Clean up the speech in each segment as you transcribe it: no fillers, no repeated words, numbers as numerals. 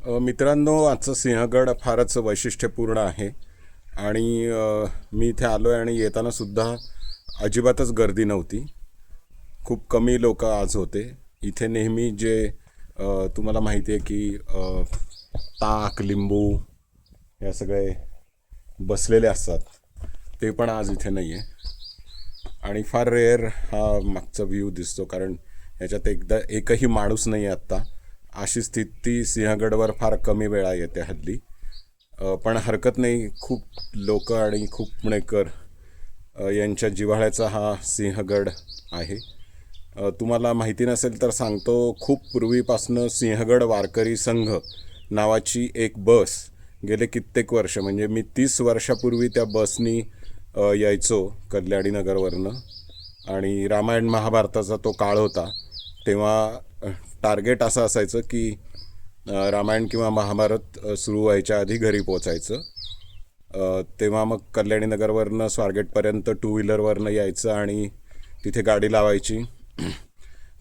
मित्रांनो, आजचं सिंहगड फारच वैशिष्ट्यपूर्ण आहे आणि मी इथे आलो आहे आणि येताना सुद्धा अजिबातच गर्दी नव्हती. खूप कमी लोक आज होते. इथे नेहमी जे तुम्हाला माहिती आहे की ताक, लिंबू या सगळे बसलेले असतात, ते पण आज इथे नाही आहे. आणि फार रेअर हा मागचा व्ह्यू दिसतो, कारण ह्याच्यात एकही माणूस नाही आहे आत्ता. अशी स्थिती सिंहगडवर फार कमी वेळा येते हल्ली. पण हरकत नाही, खूप लोक आणि खूप पुणेकर यांच्या जिव्हाळ्याचा हा सिंहगड आहे. तुम्हाला माहिती नसेल तर सांगतो, खूप पूर्वीपासनं सिंहगड वारकरी संघ नावाची एक बस गेले कित्येक वर्ष, म्हणजे मी 30 वर्षापूर्वी त्या बसनी यायचो कल्याणी नगरवरनं. आणि रामायण महाभारताचा तो काळ होता, तेव्हा टार्गेट असं असायचं की रामायण किंवा महाभारत सुरू व्हायच्या आधी घरी पोचायचं. तेव्हा मग कल्याणी नगरवरनं स्वारगेटपर्यंत 2 व्हीलरवरनं यायचं आणि तिथे गाडी लावायची.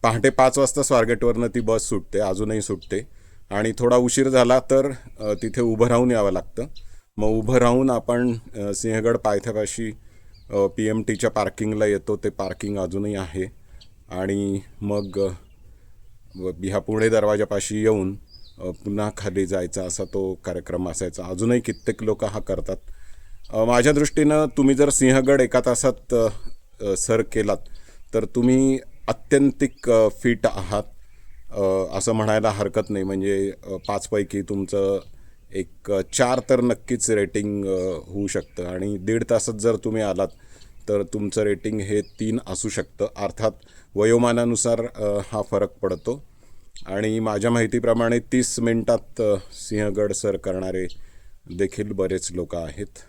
पहाटे 5 वाजता स्वारगेटवरनं ती बस सुटते, अजूनही सुटते. आणि थोडा उशीर झाला तर तिथे उभं राहून यावं लागतं. मग उभं राहून आपण सिंहगड पायथ्यापाशी PMTच्या पार्किंगला येतो. ते पार्किंग अजूनही आहे. आणि मग ह्या पुणे दरवाजापाशी येऊन पुन्हा खाली जायचा, असा तो कार्यक्रम असायचा. अजूनही कित्येक लोक हा करतात. माझ्या दृष्टीनं तुम्ही जर सिंहगड एका तासात सर केलात तर तुम्ही अत्यंतिक फिट आहात असं म्हणायला हरकत नाही. म्हणजे 5 पैकी तुमचं एक 4 तर नक्कीच रेटिंग होऊ शकतं. आणि 1.5 तासात जर तुम्ही आलात तर तुमचं रेटिंग हे 3 असू शकतं. अर्थात वयोमानानुसार हा फरक पडतो. आणि माझ्या माहितीप्रमाणे 30 मिनिटात सिंहगड सर करणारे देखील बरेच लोक आहेत.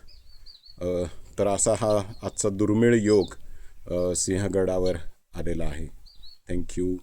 तर असा हा आजचा दुर्मिळ योग सिंहगडावर आलेला आहे. थँक्यू.